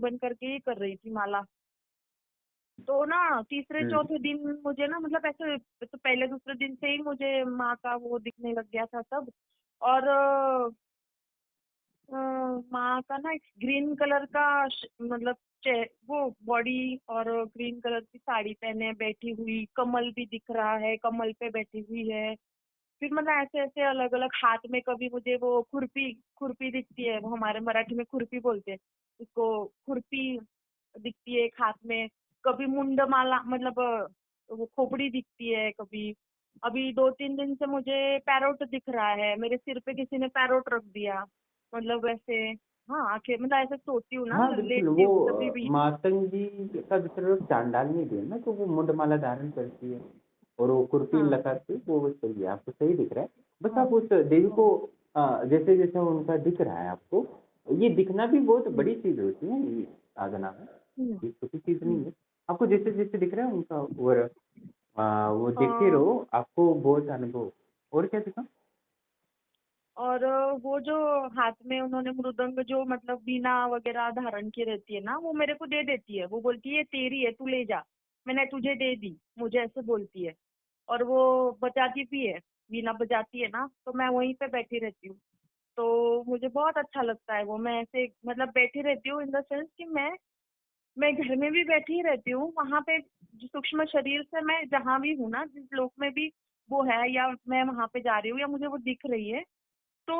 आंखें बंद करके ही कर रही थी माला। तो ना तीसरे चौथे दिन मुझे ना मतलब ऐसे, तो पहले दूसरे दिन से ही मुझे माँ का वो दिखने लग गया था सब। और अ, माँ का ना एक ग्रीन कलर का मतलब वो बॉडी, और ग्रीन कलर की साड़ी पहने बैठी हुई, कमल भी दिख रहा है, कमल पे बैठी हुई है। फिर मतलब ऐसे ऐसे अलग अलग हाथ में, कभी मुझे वो खुरपी खुरपी दिखती है, वो हमारे मराठी में खुरपी बोलते हैं उसको, खुरपी दिखती है एक हाथ में। कभी मुंडमाला मतलब वो खोपड़ी दिखती है कभी। अभी 2-3 दिन से मुझे पैरोट दिख रहा है, मेरे सिर पे किसी ने पैरोट रख दिया, मतलब वैसे। हाँ, आंखें मतलब ऐसे सोती हूँ ना, हाँ बिल्कुल, लेटती वो हूँ तभी भी। मातंगी का दूसरा रूप चांडालनी भी है ना, तो वो मुंडमाला धारण करती है और वो कुर्ती हाँ लगाती है, वो सही है, आपको सही दिख रहा है। बस हाँ आप उस देवी हाँ। को जैसे जैसे उनका दिख रहा है आपको, ये दिखना भी बहुत हम्म बड़ी चीज होती है ये साधना में, हम्म ये छोटी चीज नहीं हम्म। है। आपको जैसे जैसे दिख रहा है उनका, और वो देखते अ, रहो, आपको बहुत अनुभव। और क्या दिखा? और वो जो हाथ में उन्होंने मृदंग, जो मतलब वीणा वगैरह धारण की रहती है ना, वो मेरे को दे देती है। वो बोलती है तेरी है, तू ले जा। मैंने तुझे दे दी, मुझे ऐसे बोलती है। और वो बजाती भी है, वीणा बजाती है ना, तो मैं वहीं पे बैठी रहती हूँ। तो मुझे बहुत अच्छा लगता है वो। मैं ऐसे मतलब बैठी रहती हूँ इन द सेंस कि मैं घर में भी बैठी ही रहती हूँ, वहां पे जो सूक्ष्म शरीर से मैं जहां भी हूँ ना, जिस लोक में भी वो है, या मैं वहां पे जा रही हूँ, या मुझे वो दिख रही है, तो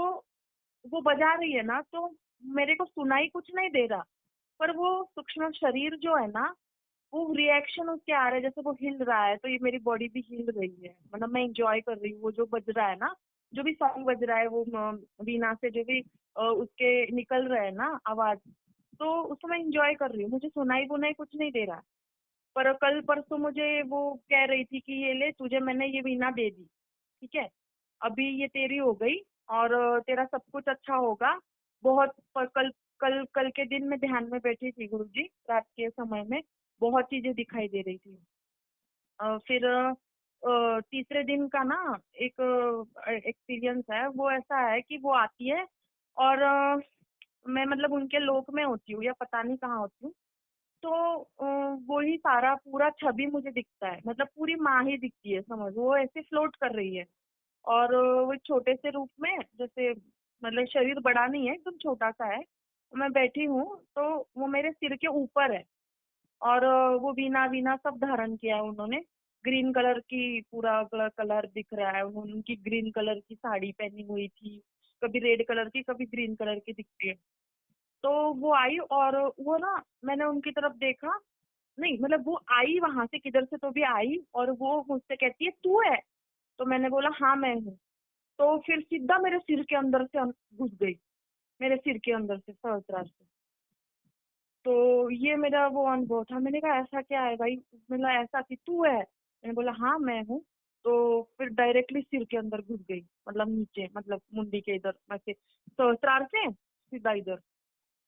वो बजा रही है ना, तो मेरे को सुनाई कुछ नहीं दे रहा, पर वो सूक्ष्म शरीर जो है ना, वो रिएक्शन उसके आ रहे हैं, जैसे वो हिल रहा है, तो ये मेरी बॉडी भी हिल रही है, मतलब मैं इंजॉय कर रही हूँ। वो जो बज रहा है ना, जो भी सॉन्ग बज रहा है, वो वीणा से जो भी उसके निकल रहे हैं ना आवाज, तो उसको मैं इंजॉय कर रही हूँ। मुझे सुनाई बुनाई कुछ नहीं दे रहा। पर कल परसों मुझे वो कह रही थी कि ये ले, तुझे मैंने ये वीणा दे दी, ठीक है, अभी ये तेरी हो गई, और तेरा सब कुछ अच्छा होगा। बहुत कल कल कल के दिन में ध्यान में बैठी थी गुरुजी, रात के समय में बहुत चीजें दिखाई दे रही थी। फिर तीसरे दिन का ना एक एक्सपीरियंस है, वो ऐसा है कि वो आती है, और मैं मतलब उनके लोक में होती हूँ, या पता नहीं कहाँ होती हूँ। तो वो ही सारा पूरा छवि मुझे दिखता है, मतलब पूरी माँ ही दिखती है, समझ, वो ऐसे फ्लोट कर रही है। और वो एक छोटे से रूप में, जैसे मतलब शरीर बड़ा नहीं है, एकदम छोटा सा है। मैं बैठी हूँ, तो वो मेरे सिर के ऊपर है। और वो वीणा वीणा सब धारण किया है उन्होंने। ग्रीन कलर की पूरा कलर दिख रहा है, उन्होंने उनकी ग्रीन कलर की साड़ी पहनी हुई थी, कभी रेड कलर की, कभी ग्रीन कलर की दिखती है। तो वो आई, और वो ना, मैंने उनकी तरफ देखा, नहीं मतलब वो आई वहां से किधर से तो भी आई, और वो मुझसे कहती है तू है। तो मैंने बोला हाँ मैं हूँ। तो फिर सीधा मेरे सिर के अंदर से घुस गई, मेरे सिर के अंदर से सहस्त्रार से। तो ये मेरा वो अनुभव था। मैंने कहा ऐसा क्या है भाई, मतलब ऐसा कि तू है, मैंने बोला हाँ मैं हूँ। तो फिर डायरेक्टली सिर के अंदर घुस गई, मतलब नीचे, मतलब मुंडी के इधर ऐसे, सहस्त्रार से सीधा इधर,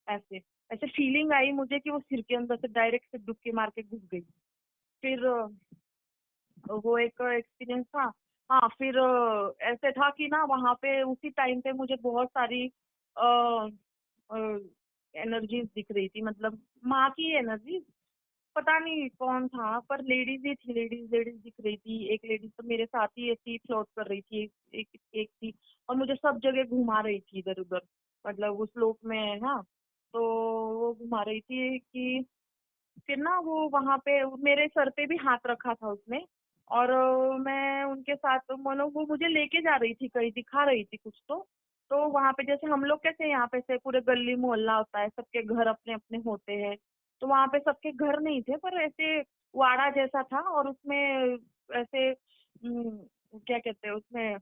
ऐसे ऐसे फीलिंग आई मुझे कि वो सिर के अंदर से डायरेक्ट से डुबकी मार के घुस गई। फिर वो एक एक्सपीरियंस था। हाँ, फिर ऐसे था कि ना वहां पे उसी टाइम पे मुझे बहुत सारी एनर्जीज दिख रही थी, मतलब माँ की एनर्जी। पता नहीं कौन था, पर लेडीज ही थी, लेडीज लेडीज दिख रही थी। एक लेडीज तो मेरे साथ ही ऐसी फ्लोट कर रही थी, एक थी, और मुझे सब जगह घुमा रही थी इधर उधर, मतलब उस लोक में है ना। तो वो घुमा रही थी कि फिर ना वो वहां पे मेरे सर पे भी हाथ रखा था उसने। और मैं उनके साथ, मानो वो मुझे लेके जा रही थी कहीं, दिखा रही थी कुछ। तो वहां पे जैसे हम लोग कैसे यहाँ पे से पूरे गली मोहल्ला होता है, सबके घर अपने अपने होते हैं, तो वहां पे सबके घर नहीं थे, पर ऐसे वाड़ा जैसा था, और उसमें ऐसे क्या कहते हैं उसमें,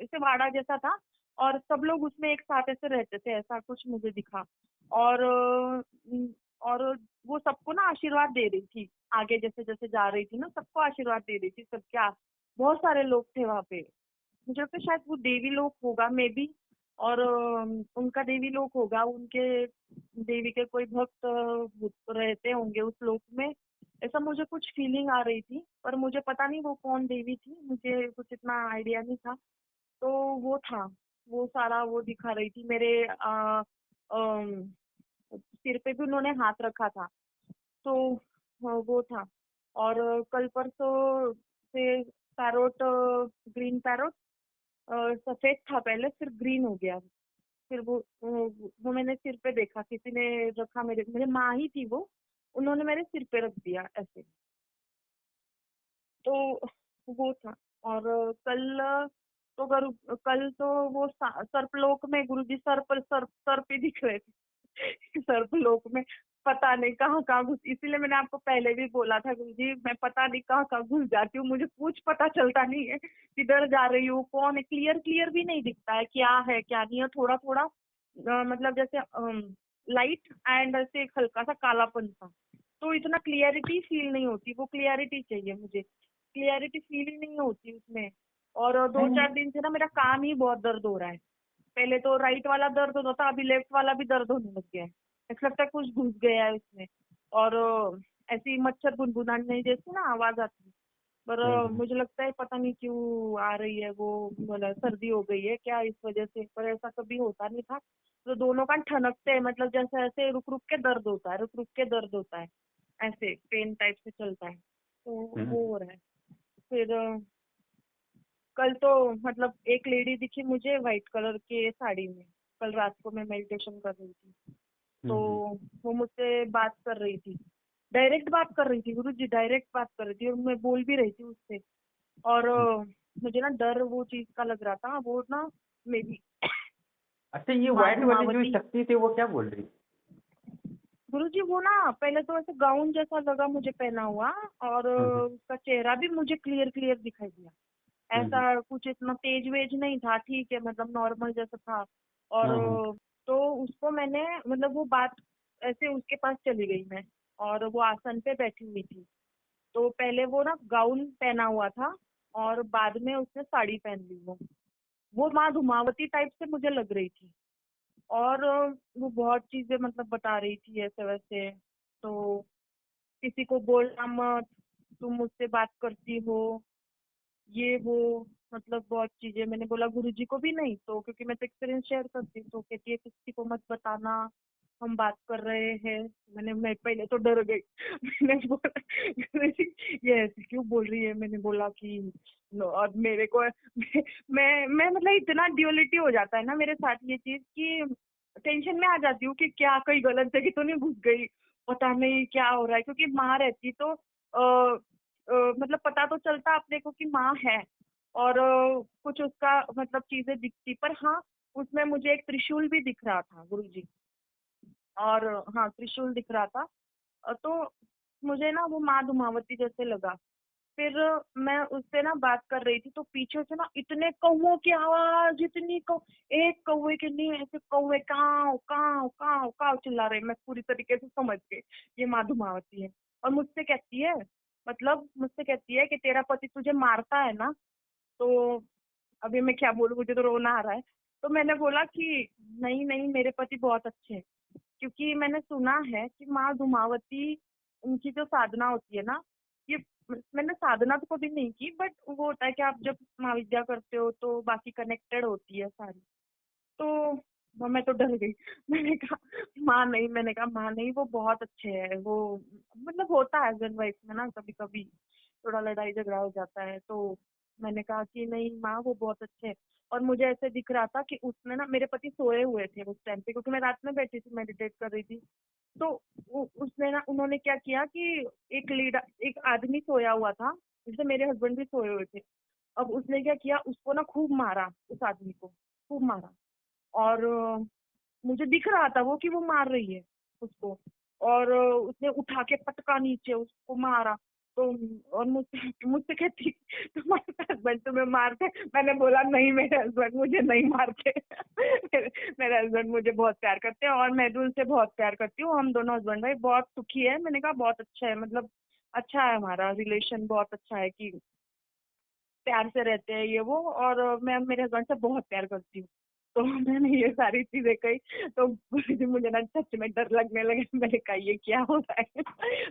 ऐसे वाड़ा जैसा था, और सब लोग उसमें एक साथ ऐसे रहते थे, ऐसा कुछ मुझे दिखा। और और वो सबको ना आशीर्वाद दे रही थी, आगे जैसे जैसे जा रही थी ना, सबको आशीर्वाद दे रही थी, सबके बहुत सारे लोग थे वहां पे। मुझे लगता है शायद वो देवी लोक होगा मे बी। और उनका देवी लोक होगा, उनके देवी के कोई भक्त रहते होंगे उस लोक में, ऐसा मुझे कुछ फीलिंग आ रही थी। पर मुझे पता नहीं वो कौन देवी थी, मुझे कुछ इतना आइडिया नहीं था। तो वो था, वो सारा वो दिखा रही थी मेरे सिर पे भी उन्होंने हाथ रखा था। तो वो था। और कल परसों से पैरोट, ग्रीन पैरोट, सफेद था पहले, फिर ग्रीन हो गया। फिर वो मैंने सिर पे देखा, किसी ने रखा, मेरे मेरे माँ ही थी वो, उन्होंने मेरे सिर पे रख दिया ऐसे। तो वो था। और कल तो वो सर्पलोक में गुरुजी सर पे दिख रहे थे। सर्पलोक में पता नहीं कहाँ कहाँ घुस, इसीलिए मैंने आपको पहले भी बोला था गुरुजी, मैं पता नहीं कहाँ कहाँ घुस जाती हूँ, मुझे कुछ पता चलता नहीं है किधर जा रही हूँ, कौन है, क्लियर क्लियर भी नहीं दिखता है क्या है क्या नहीं है, थोड़ा थोड़ा मतलब जैसे लाइट एंड ऐसे एक हल्का सा कालापन सा। तो इतना क्लियरिटी फील नहीं होती, वो क्लियरिटी चाहिए मुझे, क्लियरिटी फील ही नहीं होती उसमें। और दो नहीं, चार दिन से ना मेरा कान ही बहुत दर्द हो रहा है। पहले तो राइट वाला दर्द होता था, अभी लेफ्ट वाला भी दर्द होने लग गया है। ऐसा लगता है कुछ घुस गया है उसमें। और ऐसी मच्छर बुनबुनाने जैसी ना आवाज आती है। पर मुझे लगता है पता नहीं क्यों आ रही है वो, मतलब सर्दी हो गई है क्या इस वजह से, पर ऐसा कभी होता नहीं था। तो दोनों कान ठनकते हैं, मतलब जैसे ऐसे रुक रुक के दर्द होता है, रुक रुक के दर्द होता है, ऐसे पेन टाइप से चलता है। तो वो हो रहा है। फिर कल तो मतलब एक लेडी दिखी मुझे व्हाइट कलर के साड़ी में, कल रात को मैं मेडिटेशन कर रही थी। तो वो मुझसे बात कर रही थी, डायरेक्ट बात कर रही थी गुरुजी, डायरेक्ट बात कर रही थी, और मैं बोल भी रही थी उससे। और मुझे ना डर वो चीज का लग रहा था, वो ना मेरी अच्छा, ये माँ व्हाइट वाली जो धुमावती। शक्ति थी वो क्या बोल रही? गुरुजी वो ना पहले तो ऐसे गाउन जैसा लगा मुझे पहना हुआ, और हम्म, उसका चेहरा भी मुझे क्लियर क्लियर दिखाई दिया। हम्म, ऐसा कुछ इतना तेज वेज नहीं था, ठीक है, मतलब नॉर्मल जैसा था। और हम्म, तो उसको मैंने, मतलब वो बात ऐसे उसके पास चली गई मैं, और वो आसन पे बैठी हुई थी। तो पहले वो ना गाउन पहना हुआ था, और बाद में उसने साड़ी पहन ली। वो माँ धुमावती टाइप से मुझे लग रही थी। और वो बहुत चीजें मतलब बता रही थी ऐसे वैसे। तो किसी को बोलना मत, तुम मुझसे बात करती हो, ये वो, मतलब बहुत चीजें। मैंने बोला गुरुजी को भी नहीं, तो क्योंकि मैं तो एक्सपीरियंस शेयर करती हूँ, तो कहती है किसी को मत बताना, हम बात कर रहे हैं। मैं पहले तो डर गई। मैंने बोला गुरुजी ये ऐसे क्यों बोल रही है, मैंने बोला कि और मेरे को मैं मतलब इतना ड्यूअलिटी हो जाता है ना मेरे साथ ये चीज, कि टेंशन में आ जाती हूँ कि क्या कहीं गलत जगह तो नहीं घुस गई, पता नहीं क्या हो रहा है। क्योंकि माँ रहती तो मतलब पता तो चलता अपने को कि माँ है, और कुछ उसका मतलब चीजें दिखती। पर हाँ, उसमें मुझे एक त्रिशूल भी दिख रहा था गुरुजी। और हाँ, त्रिशूल दिख रहा था। तो मुझे ना वो माँ धुमावती जैसे लगा। फिर मैं उससे ना बात कर रही थी, तो पीछे से ना इतने कौवों की आवाज, इतनी एक कौवे के नहीं, ऐसे कौवे काव काव काव काव चिल्ला रहे। मैं पूरी तरीके से समझ गई ये माँ धुमावती है। और मुझसे कहती है कि तेरा पति तुझे मारता है ना। तो अभी मैं क्या बोलूं, मुझे तो रोना आ रहा है। तो मैंने बोला कि नहीं नहीं, मेरे पति बहुत अच्छे हैं। क्योंकि मैंने सुना है कि माँ धुमावती, उनकी जो साधना होती है ना, ये मैंने साधना तो कभी नहीं की, बट वो होता है कि आप जब महाविद्या करते हो तो बाकी कनेक्टेड होती है सारी। तो मैं तो डर गई। मैंने कहा माँ नहीं, मैंने कहा माँ नहीं, वो बहुत अच्छे हैं वो। मतलब होता है हस्बैंड वाइफ में ना कभी कभी थोड़ा लड़ाई झगड़ा हो जाता है। तो मैंने कहा कि नहीं माँ, वो बहुत अच्छे हैं। और मुझे ऐसे दिख रहा था कि उसने ना, मेरे पति सोए हुए थे उस टाइम पे, क्योंकि मैं रात में बैठी थी, मेडिटेट कर रही थी। तो उसने ना, उन्होंने क्या किया कि एक आदमी सोया हुआ था, जिससे मेरे हस्बैंड भी सोए हुए थे। अब उसने क्या किया, उसको ना खूब मारा, उस आदमी को खूब मारा। और मुझे दिख रहा था वो कि वो मार रही है उसको। और उसने उठा के पटका नीचे, उसको मारा। तो और मुझसे मुझसे कहती तुम्हारे हस्बैंड तुम्हें मारते? मैंने बोला नहीं, मेरे हस्बैंड मुझे नहीं मारते। मेरे हस्बैंड मुझे बहुत प्यार करते हैं, और मैं भी उनसे बहुत प्यार करती हूँ। हम दोनों हस्बैंड भाई बहुत सुखी है। मैंने कहा बहुत अच्छा है, मतलब अच्छा है, हमारा रिलेशन बहुत अच्छा है कि प्यार से रहते हैं ये वो। और मैं मेरे हस्बैंड से बहुत प्यार करती हूँ। तो मैंने ये सारी चीजें कही। तो मुझे ना सच में डर लगने लगे। मैंने कहा ये क्या हो रहा है।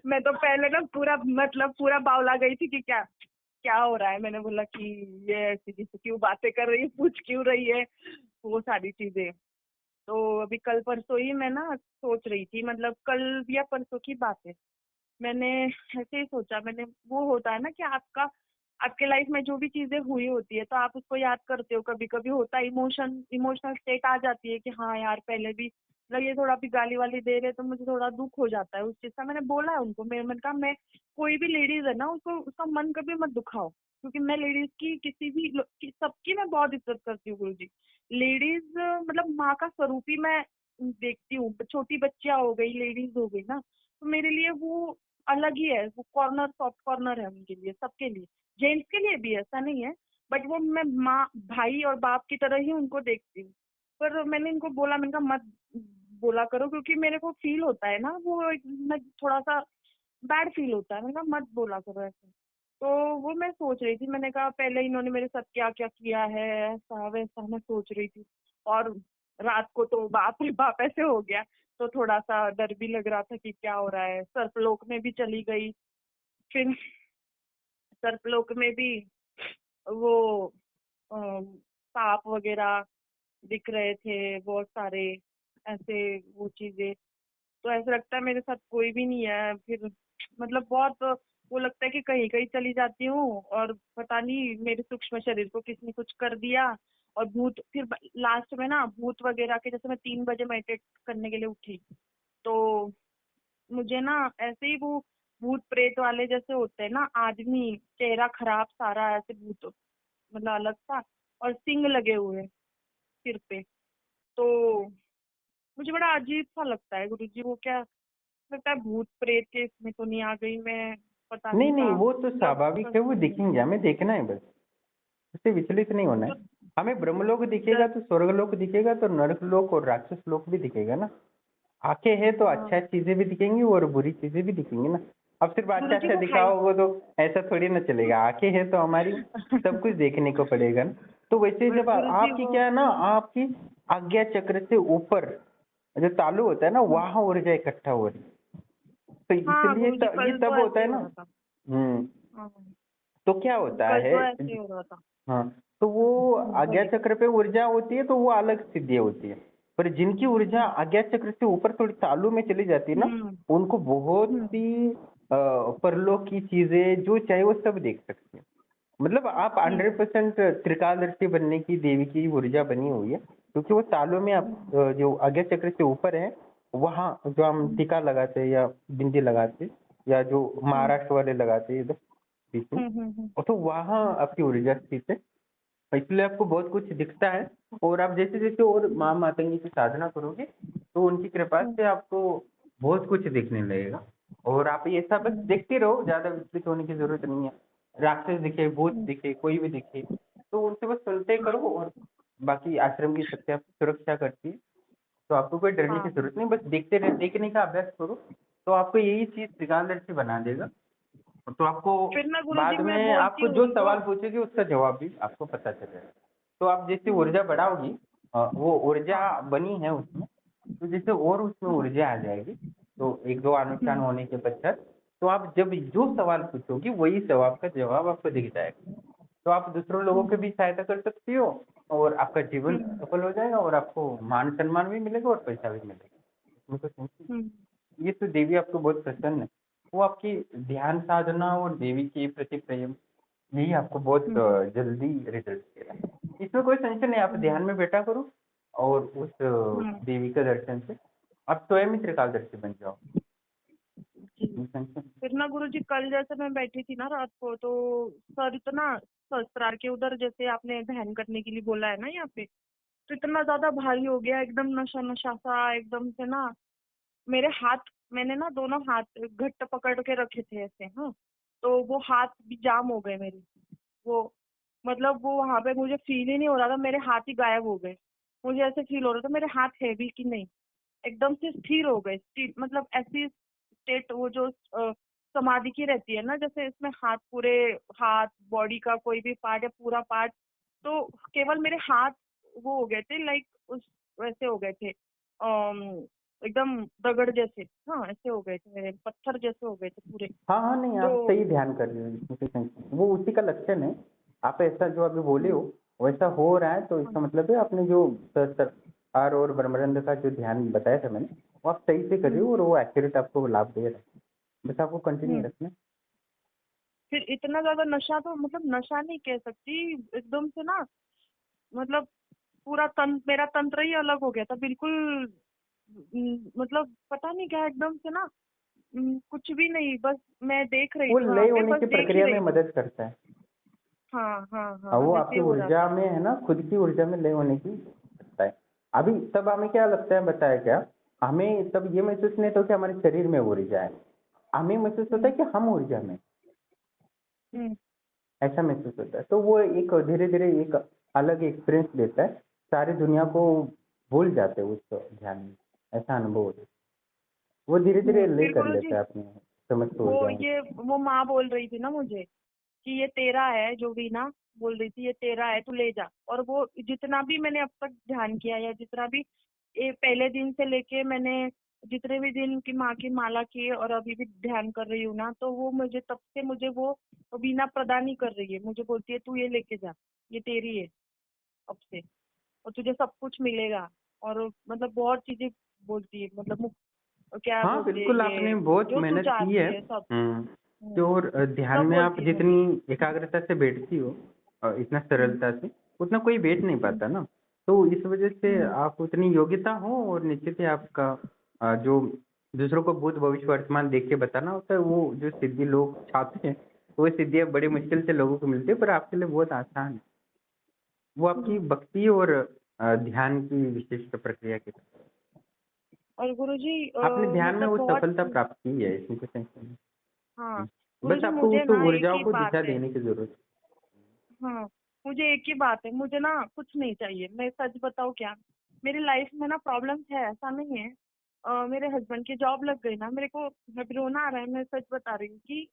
मैं तो पहले ना पूरा मतलब पूरा बावला गई थी कि क्या क्या हो रहा है। मैंने बोला कि ये ऐसी जैसे क्यों बातें कर रही है, पूछ क्यों रही है, वो सारी चीजें। तो अभी कल परसों ही मैं ना सोच रही थी, मतलब कल या परसों की बात है, मैंने ऐसे ही सोचा, मैंने वो होता है ना कि आपका आपके लाइफ में जो भी चीजें हुई होती है तो आप उसको याद करते हो, कभी कभी होता है इमोशनल स्टेट आ जाती है कि हाँ यार पहले भी मतलब ये थोड़ा भी गाली वाली दे रहे तो मुझे थोड़ा दुख हो जाता है उस चीज का। मैंने बोला है उनको, मैंने कहा मैं कोई भी लेडीज है ना उसको उसका मन कभी मत दुखाओ, क्योंकि मैं लेडीज की किसी भी सबकी मैं बहुत इज्जत करती हूँ गुरु जी। लेडीज मतलब माँ का स्वरूप ही मैं देखती हूँ, छोटी बच्चियां हो गई, लेडीज हो गई ना, तो मेरे लिए वो अलग ही है, वो कॉर्नर सॉफ्ट कॉर्नर है उनके लिए, सबके लिए, जेंट्स के लिए भी ऐसा नहीं है, बट वो मैं माँ भाई और बाप की तरह ही उनको देखती हूँ। पर मैंने इनको बोला, मैंने कहा मत बोला करो, क्योंकि मेरे को फील होता है ना वो मैं थोड़ा सा बैड फील होता है, मैंने कहा मत बोला करो ऐसे। तो वो मैं सोच रही थी, मैंने कहा पहले इन्होंने मेरे साथ क्या क्या किया है, ऐसा वैसा मैं सोच रही थी। और रात को तो बाप रे बाप ऐसे हो गया, तो थोड़ा सा डर भी लग रहा था कि क्या हो रहा है। सर्पलोक में भी चली गई, फिर सर्पलोक में भी वो सांप वगैरह दिख रहे थे बहुत सारे, ऐसे वो चीजें, तो ऐसा लगता है मेरे साथ कोई भी नहीं है। फिर मतलब बहुत वो लगता है कि कहीं कहीं चली जाती हूँ और पता नहीं मेरे सूक्ष्म शरीर को किसने कुछ कर दिया। और भूत फिर लास्ट में ना भूत वगैरह के, जैसे मैं 3 बजे मेडिटेट करने के लिए उठी, तो मुझे ना ऐसे ही वो भूत प्रेत वाले जैसे होते हैं ना आदमी, चेहरा खराब सारा ऐसे भूत मतलब अलग सा, और सिंग लगे हुए सिर पे। तो मुझे बड़ा अजीब सा लगता है गुरुजी, वो क्या लगता है भूत प्रेत के इसमें तो नहीं आ गई मैं, पता नहीं नहीं नहीं, था वो तो मतलब स्वाभाविक है, वो कसम से। दिखेंगे, हमें देखना है बस, उससे विचलित नहीं होना है। तो हमें ब्रह्मलोक दिखेगा दस तो स्वर्गलोक दिखेगा तो नरकलोक और राक्षस लोक भी दिखेगा ना। आंखें हैं तो अच्छा हाँ चीजें भी दिखेंगी और बुरी चीजें भी दिखेंगी ना। अब सिर्फ अच्छा गुरुजी अच्छा वो हाइट दिखाओगे तो ऐसा थोड़ी ना चलेगा, आंखें हैं तो हमारी सब कुछ देखने को पड़ेगा ना। तो वैसे ही जब गुरुजी आपकी वो क्या है ना, आपकी आज्ञा चक्र से ऊपर जो तालु होता है ना, वहां ऊर्जा इकट्ठा हो रही है। तो हाँ इसलिए गुरुजी ये कल तब तो होता ऐसे है ही हो ना। रहा था। हम्म। हाँ तो क्या होता कल है, तो ऐसे ही हो रहा था। हाँ, तो वो आज्ञा बोलिए। चक्र पे ऊर्जा होती है तो वो अलग सिद्धियां होती है। पर जिनकी ऊर्जा हम्म आज्ञा चक्र से ऊपर थोड़ी तालु में चली जाती है ना, हम्म उनको बहुत हम्म सी परलोक की चीजें जो चाहे वो सब देख सकते हैं। मतलब आप हम्म 100% त्रिकालदर्शी बनने की देवी की ऊर्जा बनी हुई है, क्योंकि वो तालों में आप हम्म जो आज्ञा चक्र से ऊपर है, वहाँ जो हम हम्म टीका लगाते हैं या बिंदी लगाते हैं, या जो हम्म महाराष्ट्र वाले लगाते हैं इधर बीच में, तो वहाँ हम्म आपकी ऊर्जा स्थित है। इसलिए आपको बहुत कुछ दिखता है। और आप जैसे जैसे और माँ मातंगी की साधना करोगे तो उनकी कृपा हम्म से आपको बहुत कुछ दिखने लगेगा। और आप ये सब बस हम्म देखते रहो, ज्यादा विचलित होने की जरूरत नहीं है। राक्षस दिखे, भूत हम्म दिखे, कोई भी दिखे तो उनसे बस सुनते करो। और बाकी आश्रम की शक्ति आपकी सुरक्षा करती है, तो आपको कोई डरने की हाँ जरूरत नहीं, बस देखने का अभ्यास करो। तो आपको यही चीज त्रिकालदर्शी बना देगा। तो आपको फिर ना गुरुजी बाद मैं में बोलती आपको हूँ जो उनको। सवाल पूछेगी उसका जवाब भी आपको पता चलेगा। तो आप जैसे हम्म ऊर्जा बढ़ाओगी, वो ऊर्जा हाँ बनी है उसमें, तो जैसे और उसमें हम्म ऊर्जा आ जाएगी, तो एक दो अनुष्ठान हम्म होने के पश्चात तो आप जब जो सवाल पूछोगी वही सवाल का जवाब आपको दिख जाएगा। तो आप दूसरों लोगों की हम्म भी सहायता कर सकती हो, और आपका जीवन हम्म सफल हो जाएगा, और आपको मान सम्मान भी मिलेगा और पैसा भी मिलेगा। इसमें तो टेंशन हम्म नहीं। ये तो देवी आपको बहुत प्रसन्न है। वो आपकी ध्यान साधना और देवी के प्रति प्रेम, यही आपको बहुत हम्म जल्दी रिजल्ट देगा। इसमें कोई टेंशन नहीं, आप हम्म ध्यान में बैठा करो और उस हम्म देवी का दर्शन से आप स्वयं ही त्रिकालदर्शी बन जाओ। जी। इसमें टेंशन। फिर ना गुरुजी कल जैसे मैं बैठी थी ना रात को, तो सर इतना सहस्त्रार के उधर जैसे आपने ध्यान करने के लिए बोला है ना यहाँ पे, तो इतना ज्यादा भारी हो गया, एकदम नशा नशा सा एकदम से ना। मेरे हाथ, मैंने ना दोनों हाथ घट्ट पकड़ के रखे थे ऐसे, हाँ, तो वो हाथ भी जाम हो गए मेरे, वो मतलब वो वहां पे मुझे फील ही नहीं हो रहा था, मेरे हाथ ही गायब हो गए। मुझे ऐसे फील हो रहा था मेरे हाथ है भी कि नहीं, एकदम से स्थिर हो गए, मतलब ऐसी स्टेट वो जो समाधि की रहती है ना, जैसे इसमें हाथ पूरे, हाथ बॉडी का कोई भी पार्ट या पूरा पार्ट, तो केवल मेरे हाथ वो हो गए थे, लाइक उस वैसे हो गए थे, एकदम दगड़ जैसे, हाँ ऐसे हो गए थे मेरे, पत्थर जैसे हो गए थे पूरे। हाँ हाँ, नहीं तो आप सही ध्यान कर रहे हो, इसमें कोई टेंशन नहीं। वो उसी का लक्षण है। आप ऐसा जो अभी बोले हम्म, हो वैसा हो रहा है, तो हाँ, इसका मतलब है आपने जो आर और ब्रह्मानंद का जो ध्यान बताया था मैंने, वो आप सही से कर रहे हो और वो एक्यूरेट आपको लाभ दे रहा है। बस आपको कंटिन्यू हम्म। रखना है। फिर इतना ज्यादा नशा तो मतलब नशा नहीं कह सकती, एकदम से ना मतलब पूरा मेरा तंत्र ही अलग हो गया था बिल्कुल। मतलब पता नहीं क्या एकदम से ना, कुछ भी नहीं, बस मैं देख रही वो थी वहां लय पे, होने बस की देख ही प्रक्रिया में रही थी। मदद करता है। हाँ हाँ हाँ, हाँ, वो वैसे आपकी हो रहा ऊर्जा था। में है ना, खुद की ऊर्जा में लय होने की लगता है। अभी तब हमें क्या लगता है बताया क्या, हमें तब ये महसूस नहीं होता कि हमारे शरीर में ऊर्जा है, हमें महसूस होता हम्म है कि हम ऊर्जा में, हम्म ऐसा महसूस होता है। तो वो एक धीरे धीरे एक अलग एक्सपीरियंस देता है, सारी दुनिया को भूल जाते हैं उस ध्यान में, ऐसा अनुभव होता है। वो धीरे धीरे ले फिर कर गुरुजी, लेता है अपने समस्त ऊर्जाओं को। वो माँ बोल रही थी ना मुझे कि ये तेरा है, जो भी ना बोल रही थी ये तेरा है, तू ले जा। और वो जितना भी मैंने अब तक ध्यान किया, या जितना भी ये पहले दिन से लेके मैंने जितने भी दिन की माँ की माला की और अभी भी ध्यान कर रही हूँ ना, तो वो मुझे तब से मुझे वो वीणा प्रदान ही कर रही है। मुझे बोलती है तू ये लेके जा, ये तेरी है अब से, और तुझे सब कुछ मिलेगा। और मतलब बहुत चीजें बोलती है, मतलब क्या हाँ बोलते हैं बिल्कुल, आपने ये, बहुत जो तू मेहनत की है। चाहती है सब। तो हम्म, और ध्यान सब में आप बोलती है मुझे। जितनी एकाग्रता से बैठती हो, इतना हम्म सरलता से, उतना कोई बैठ नहीं हम्म पाता ना। तो इस वजह से हम्म आप उतनी योग्यता हो, और निश्चित ही आपका जो दूसरों को भूत भविष्य वर्तमान देख के बताना होता है, वो जो सिद्धि लोग चाहते हैं, वो सिद्धियाँ बड़ी मुश्किल से लोगों को मिलती है, पर आपके लिए बहुत आसान है। वो आपकी हम्म। भक्ति और ध्यान की विशिष्ट प्रक्रिया के तहत। और गुरुजी आपने ध्यान में मतलब वो बहुत, सफलता प्राप्त की है, इसमें कोई संशय नहीं। हाँ बस गुरुजी आपको मुझे उस ना एक ऊर्जाओं ही को बात दिशा है। देने की जरूरत हाँ, मुझे एक ही बात है, मुझे ना कुछ नहीं चाहिए। मैं सच बताऊँ क्या, मेरी लाइफ में ना प्रॉब्लम्स है, ऐसा नहीं है। मेरे हस्बैंड की जॉब लग गई ना, मेरे को अब रोना आ रहा है। मैं सच बता रही हूँ कि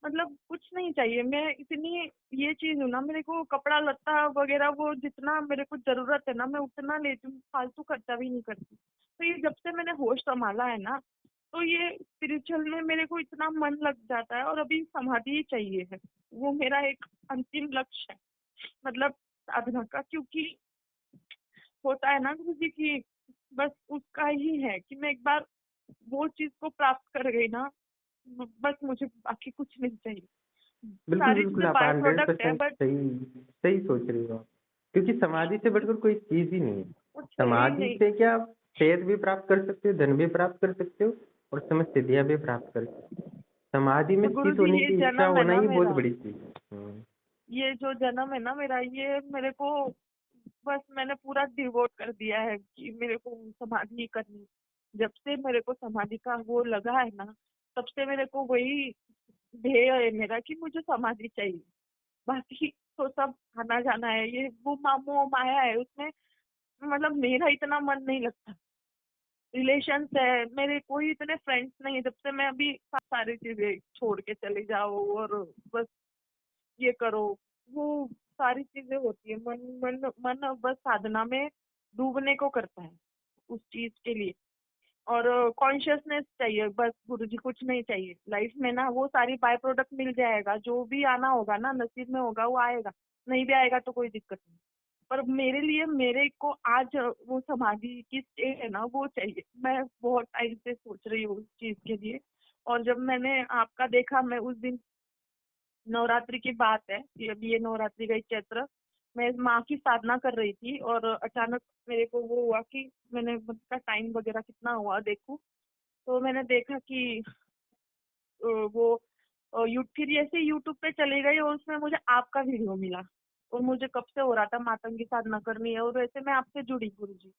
मतलब कुछ नहीं चाहिए। मैं इतनी ये चीज हूँ ना, मेरे को कपड़ा लत्ता वगैरह वो जितना मेरे को जरूरत है ना, मैं उतना लेती हूँ, फालतू खर्चा भी नहीं करती। तो ये जब से मैंने होश संभाला है ना, तो ये स्पिरिचुअल में मेरे को इतना मन लग जाता है। और अभी समाधि ही चाहिए है, वो मेरा एक अंतिम लक्ष्य है, मतलब साधना का। क्योंकि होता है ना गुरु जी की, बस उसका ही है कि मैं एक बार वो चीज को प्राप्त कर गई ना, बस मुझे बाकी कुछ नहीं चाहिए। बिल्कुल सारी बिल्कुल, चीजें आप बाय हंड्रेड प्रोडक्ट है, परसेंट बट सही सही सोच रही हो आप। क्योंकि समाधि से बढ़कर कोई चीज ही नहीं है। कुछ है ही समाधि नहीं। से क्या आप सेहत भी प्राप्त कर सकते हो, धन भी प्राप्त कर सकते हो, और समस्त सिद्धियां भी प्राप्त कर सकते हो। समाधि में तो गुरु स्थित जी होने ये की इच्छा जन्म है होना ना ही बहुत मेरा, बड़ी चीज है। ये जो जन्म है ना मेरा, ये मेरे को बस मैंने पूरा डिवोट कर दिया है कि मेरे को समाधि ही करनी। जब से मेरे को समाधि का वो लगा है ना, तब से मेरे को वही ध्येय है मेरा कि मुझे समाधि चाहिए। बाकी तो सब आना जाना है, ये वो मोह माया है उसमें, मतलब मेरा इतना मन नहीं लगता। रिलेशंस है मेरे, कोई इतने फ्रेंड्स नहीं है। जब से मैं अभी सारी चीजें छोड़ के चली जाओ और बस ये करो, वो सारी चीजें होती है। मन मन मन बस साधना में डूबने को करता है उस चीज के लिए। और कॉन्शियसनेस चाहिए बस गुरुजी, कुछ नहीं चाहिए लाइफ में ना। वो सारी बाय प्रोडक्ट मिल जाएगा, जो भी आना होगा ना नसीब में होगा वो आएगा, नहीं भी आएगा तो कोई दिक्कत नहीं। पर मेरे लिए, मेरे को आज वो समाधि की स्टेट है ना वो चाहिए। मैं बहुत टाइम से सोच रही हूँ उस चीज के लिए। और जब मैंने आपका देखा, मैं उस दिन, नवरात्रि की बात है ये, अभी ये नवरात्रि गई चैत्र, मैं माँ की साधना कर रही थी और अचानक मेरे को वो हुआ कि मैंने उसका टाइम वगैरह कितना हुआ देखूं, तो मैंने देखा कि वो फिर ऐसे यूट्यूब पे चली गई और उसमें मुझे आपका वीडियो मिला। और मुझे कब से हो रहा था मातंगी साधना करनी है, और वैसे मैं आपसे जुड़ी गुरुजी।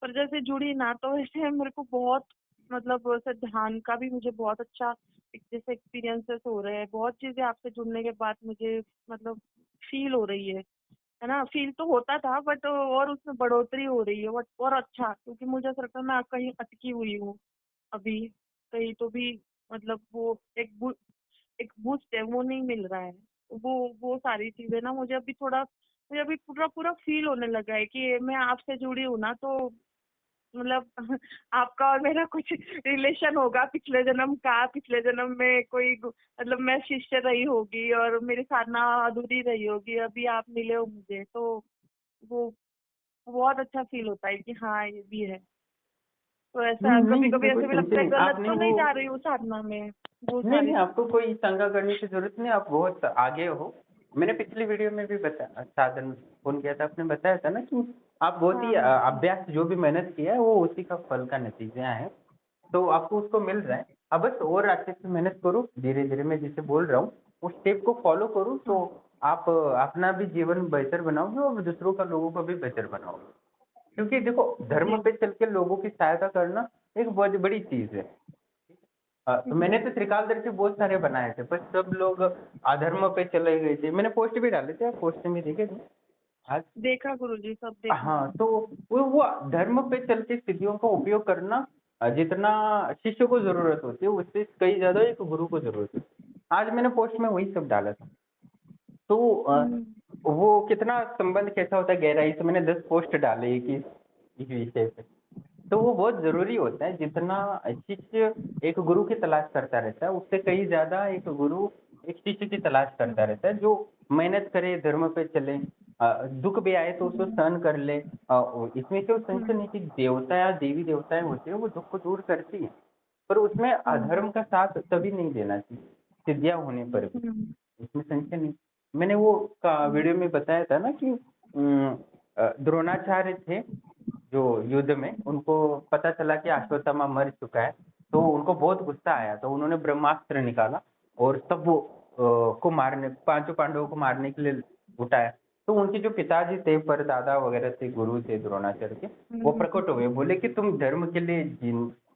पर जैसे जुड़ी ना, तो वैसे मेरे को बहुत, मतलब वैसे ध्यान का भी मुझे बहुत अच्छा जैसे एक्सपीरियंसेस हो रहे हैं। बहुत चीजें आपसे जुड़ने के बाद मुझे मतलब फील हो रही है ना। फील तो होता था बट और उसमें बढ़ोतरी हो रही है, और अच्छा, क्योंकि मुझे ऐसा लगता है मैं कहीं अटकी हुई हूँ अभी, कहीं तो भी मतलब वो एक बूस्ट है वो नहीं मिल रहा है। वो सारी चीजें ना मुझे अभी थोड़ा, मुझे अभी पूरा पूरा फील होने लगा है कि मैं आपसे जुड़ी हूँ ना, तो मतलब आपका और मेरा कुछ रिलेशन होगा पिछले जन्म का। पिछले जन्म में कोई मतलब मैं शिष्य रही होगी और मेरी साधना अधूरी रही होगी, अभी आप मिले हो मुझे, तो वो बहुत अच्छा फील होता है कि हाँ ये भी है। तो ऐसा कभी नहीं, कभी इसमें कोई ऐसे भी लगता संशय है नहीं। गलत आपने तो वो नहीं जा रही हूँ साधना में, वो नहीं, सारी नहीं, चीजें। आपको कोई शंका करने की ज़रूरत नहीं, आप बहुत आगे हो। मैंने पिछली वीडियो में भी बताया, साधन फ़ोन किया था, आपने बताया था ना कि आप बहुत ही हाँ हाँ अभ्यास जो भी मेहनत किया है, वो उसी का फल का नतीजा है। तो आपको उसको मिल रहा है। अब बस और अच्छे से मेहनत करो, धीरे-धीरे मैं जिसे बोल रहा हूँ, उस स्टेप को फ़ॉलो करो, तो हाँ। आप अपना भी जीवन बेहतर बनाओगे और दूसरों का, लोगों का भी बेहतर बनाओगे। क्योंकि देखो, धर्म जी। पे चल के लोगों की सहायता करना एक बहुत बड़ी चीज़ है। तो मैंने तो त्रिकालदर्शी बहुत सारे बनाए थे, पर सब लोग अधर्म पे चले गए थे। मैंने पोस्ट भी डाले थे, आप पोस्ट में देखे थे आज। देखा गुरुजी, सब देखा। हाँ, तो वो धर्म पे चल के सिद्धियों का उपयोग करना, जितना शिष्य को जरूरत होती है उससे कई ज्यादा एक गुरु को जरूरत होती है। आज मैंने पोस्ट में वही सब डाला था। तो हम्म। वो कितना संबंध कैसा होता है गहराई से, मैंने 10 पोस्ट डाले इस विषय पे। तो वो बहुत ज़रूरी होता है, जितना शिष्य एक गुरु की तलाश करता रहता है, उससे कई ज़्यादा एक गुरु एक शिष्य की तलाश करता रहता है, जो मेहनत करे, धर्म पे चले, दुख भी आए तो उसको सहन कर ले। इसमें क्यों संशय हम्म। नहीं कि देवता या देवी देवताएं होती है, वो दुख को दूर करती है, पर उसमें हम्म। अधर्म का साथ तभी नहीं देना चाहिए, सिद्धियां होने पर भी। हम्म। इसमें संशय नहीं। मैंने वो का हम्म। वीडियो में बताया था ना कि द्रोणाचार्य थे, जो युद्ध में उनको पता चला कि अश्वत्थामा मर चुका है, तो उनको बहुत गुस्सा आया, तो उन्होंने ब्रह्मास्त्र निकाला और तब वो को मारने, पांचों पांडवों को मारने के लिए उठाया। तो उनके जो पिताजी थे, परदादा वगैरह थे, गुरु थे द्रोणाचार्य के, वो प्रकट हुए, बोले कि तुम धर्म के लिए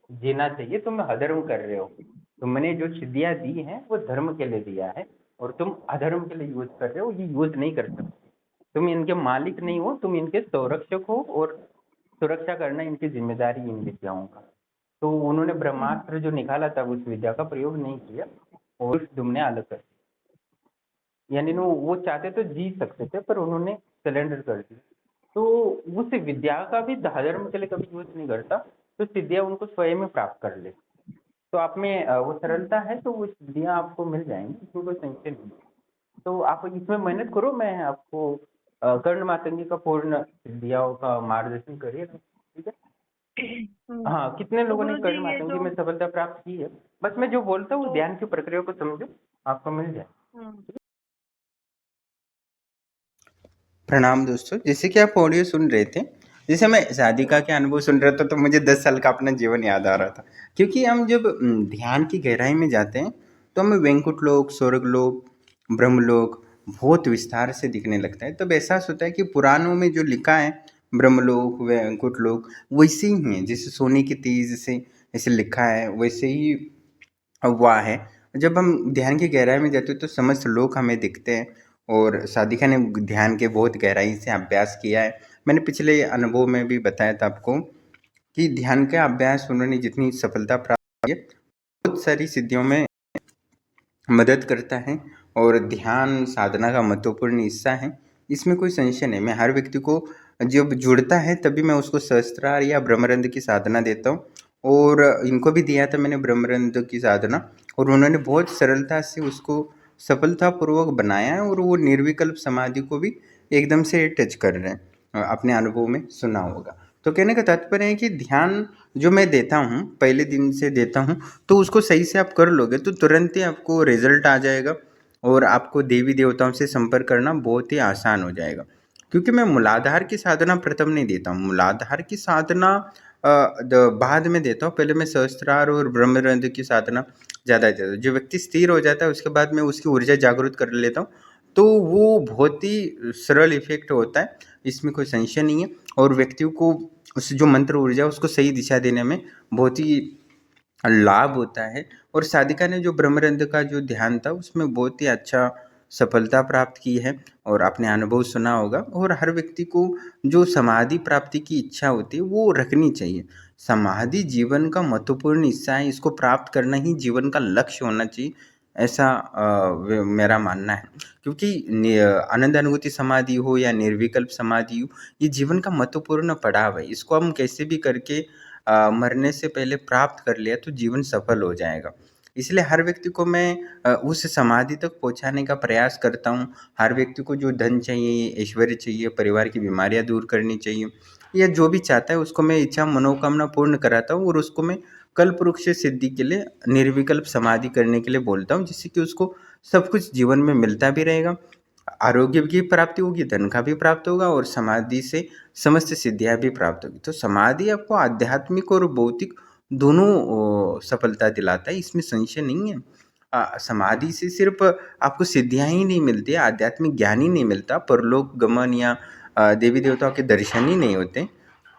जीना चाहिए, तुम अधर्म कर रहे हो। तुमने जो सिद्धियां दी हैं वो धर्म के लिए दिया है, और तुम अधर्म के लिए यूज कर रहे हो, ये यूज नहीं कर सकते। तुम इनके मालिक नहीं हो, तुम इनके संरक्षक हो, और सुरक्षा करना इनकी जिम्मेदारी है, इन विद्याओं का। तो उन्होंने ब्रह्मास्त्र जो निकाला था उस विद्या का प्रयोग नहीं किया, और उस तुमने अलग कर दिया। यानी वो चाहते तो जीत सकते थे, पर उन्होंने सरेंडर कर दिया। तो उस विद्या का भी धर्म के लिए कभी यूज नहीं करता, तो सिद्धियां उनको स्वयं में प्राप्त कर ले। तो आप में वो सरलता है, तो वो सिद्धियां आपको मिल जाएंगी, इसमें कोई संशय नहीं। तो आप इसमें मेहनत करो, मैं आपको कर्ण मातंगी का पूर्ण सिद्धियों का मार्गदर्शन करिएगा, ठीक है। हाँ, कितने तो लोगों ने गुरुजी कर्ण ये मातंगी जो। में सफलता प्राप्त की है। बस मैं जो बोलता हूँ तो। ध्यान की प्रक्रिया को समझो, आपको मिल जाए। हम्म। प्रणाम दोस्तों, जैसे कि आप ऑडियो सुन रहे थे, जैसे मैं शादिका के अनुभव सुन रहा था, तो मुझे 10 साल का अपना जीवन याद आ रहा था। क्योंकि हम जब ध्यान की गहराई में जाते हैं, तो हमें वैंकुट लोक, स्वर्ग लोक, ब्रह्मलोक बहुत विस्तार से दिखने लगता है। तब एहसास होता है कि पुराणों में जो लिखा है ब्रह्मलोक, वैंकुट लोक वैसे ही हैं, जैसे सोने की तेज से ऐसे लिखा है, वैसे ही हुआ है। जब हम ध्यान की गहराई में जाते हैं, तो समस्त लोग हमें दिखते हैं। और साधिका ने ध्यान के बहुत गहराई से अभ्यास किया है। मैंने पिछले अनुभव में भी बताया था आपको कि ध्यान का अभ्यास उन्होंने जितनी सफलता प्राप्त की है, बहुत सारी सिद्धियों में मदद करता है। और ध्यान साधना का महत्वपूर्ण हिस्सा है, इसमें कोई संशय नहीं। मैं हर व्यक्ति को जब जुड़ता है तभी मैं उसको सहस्त्रार या ब्रह्मरंध्र की साधना देता हूँ। और इनको भी दिया था मैंने ब्रह्मरंध्र की साधना, और उन्होंने बहुत सरलता से उसको सफलतापूर्वक बनाया है, और वो निर्विकल्प समाधि को भी एकदम से टच कर रहे हैं। अपने अनुभव में सुना होगा। तो कहने का तात्पर्य है कि ध्यान जो मैं देता हूँ, पहले दिन से देता हूँ, तो उसको सही से आप कर लोगे तो तुरंत ही आपको रिजल्ट आ जाएगा, और आपको देवी देवताओं से संपर्क करना बहुत ही आसान हो जाएगा। क्योंकि मैं मूलाधार की साधना प्रथम नहीं देता हूँ, मूलाधार की साधना बाद में देता हूँ। पहले मैं सहस्त्रार और ब्रह्मरंध्र की साधना ज़्यादा देता हूँ। जो व्यक्ति स्थिर हो जाता है उसके बाद मैं उसकी ऊर्जा जागृत कर लेता हूँ, तो वो बहुत ही सरल इफेक्ट होता है, इसमें कोई संशय नहीं है। और व्यक्तियों को उस जो मंत्र ऊर्जा उसको सही दिशा देने में बहुत ही लाभ होता है। और साधिका ने जो ब्रह्मरंध्र का जो ध्यान था उसमें बहुत ही अच्छा सफलता प्राप्त की है, और आपने अनुभव सुना होगा। और हर व्यक्ति को जो समाधि प्राप्ति की इच्छा होती है वो रखनी चाहिए। समाधि जीवन का महत्वपूर्ण हिस्सा है, इसको प्राप्त करना ही जीवन का लक्ष्य होना चाहिए, ऐसा मेरा मानना है। क्योंकि आनंद अनुभूति समाधि हो या निर्विकल्प समाधि हो, ये जीवन का महत्वपूर्ण पड़ाव है। इसको हम कैसे भी करके मरने से पहले प्राप्त कर लिया तो जीवन सफल हो जाएगा। इसलिए हर व्यक्ति को मैं उस समाधि तक पहुँचाने का प्रयास करता हूँ। हर व्यक्ति को जो धन चाहिए, ऐश्वर्य चाहिए, परिवार की बीमारियाँ दूर करनी चाहिए या जो भी चाहता है उसको मैं इच्छा मनोकामना पूर्ण कराता हूँ और उसको मैं कल्प वृक्ष सिद्धि के लिए निर्विकल्प समाधि करने के लिए बोलता हूँ, जिससे कि उसको सब कुछ जीवन में मिलता भी रहेगा, आरोग्य की प्राप्ति होगी, धन का भी प्राप्त होगा और समाधि से समस्त सिद्धियां भी प्राप्त होगी। तो समाधि आपको आध्यात्मिक और भौतिक दोनों सफलता दिलाता है, इसमें संशय नहीं है। समाधि से सिर्फ आपको सिद्धियां ही नहीं मिलती, आध्यात्मिक ज्ञान ही नहीं मिलता, परलोक गमन या देवी देवताओं के दर्शन ही नहीं होते,